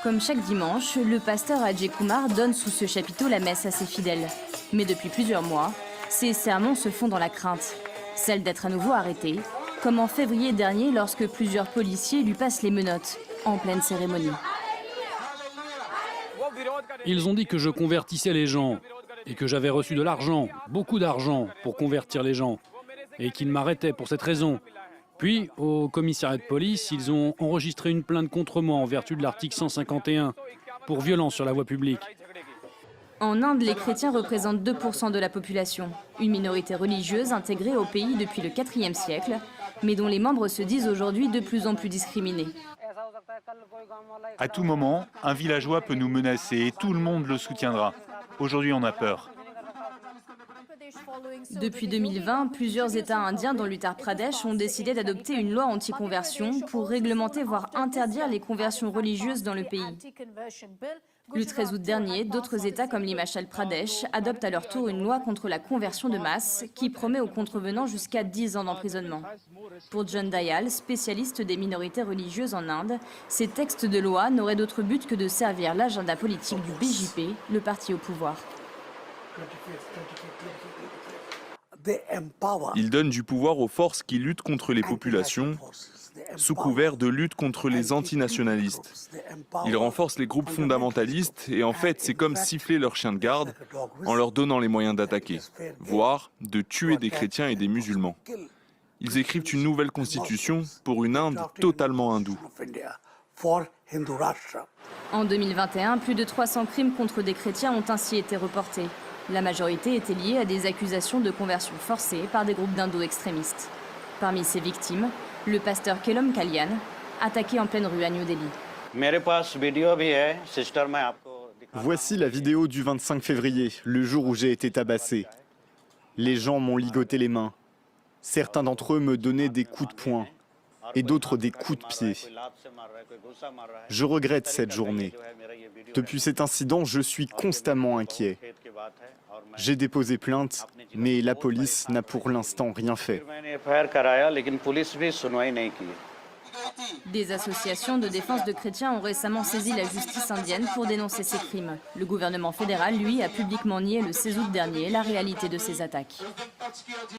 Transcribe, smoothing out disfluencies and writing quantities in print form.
Comme chaque dimanche, le pasteur Ajay Kumar donne sous ce chapiteau la messe à ses fidèles. Mais depuis plusieurs mois, ses sermons se font dans la crainte, celle d'être à nouveau arrêté, comme en février dernier lorsque plusieurs policiers lui passent les menottes en pleine cérémonie. Ils ont dit que je convertissais les gens et que j'avais reçu de l'argent, beaucoup d'argent, pour convertir les gens et qu'ils m'arrêtaient pour cette raison. Puis, au commissariat de police, ils ont enregistré une plainte contre moi en vertu de l'article 151 pour violence sur la voie publique. En Inde, les chrétiens représentent 2% de la population, une minorité religieuse intégrée au pays depuis le IVe siècle, mais dont les membres se disent aujourd'hui de plus en plus discriminés. À tout moment, un villageois peut nous menacer et tout le monde le soutiendra. Aujourd'hui, on a peur. Depuis 2020, plusieurs États indiens, dont l'Uttar Pradesh, ont décidé d'adopter une loi anti-conversion pour réglementer, voire interdire les conversions religieuses dans le pays. Le 13 août dernier, d'autres États comme l'Himachal Pradesh adoptent à leur tour une loi contre la conversion de masse qui promet aux contrevenants jusqu'à 10 ans d'emprisonnement. Pour John Dayal, spécialiste des minorités religieuses en Inde, ces textes de loi n'auraient d'autre but que de servir l'agenda politique du BJP, le parti au pouvoir. Ils donnent du pouvoir aux forces qui luttent contre les populations, sous couvert de lutte contre les antinationalistes. Ils renforcent les groupes fondamentalistes et en fait, c'est comme siffler leurs chiens de garde en leur donnant les moyens d'attaquer, voire de tuer des chrétiens et des musulmans. Ils écrivent une nouvelle constitution pour une Inde totalement hindoue. En 2021, plus de 300 crimes contre des chrétiens ont ainsi été reportés. La majorité était liée à des accusations de conversion forcée par des groupes d'indo-extrémistes. Parmi ces victimes, le pasteur Kelom Kalyan, attaqué en pleine rue à New Delhi. Voici la vidéo du 25 février, le jour où j'ai été tabassé. Les gens m'ont ligoté les mains. Certains d'entre eux me donnaient des coups de poing et d'autres des coups de pied. Je regrette cette journée. Depuis cet incident, je suis constamment inquiet. J'ai déposé plainte, mais la police n'a pour l'instant rien fait. Des associations de défense de chrétiens ont récemment saisi la justice indienne pour dénoncer ces crimes. Le gouvernement fédéral, lui, a publiquement nié le 16 août dernier la réalité de ces attaques.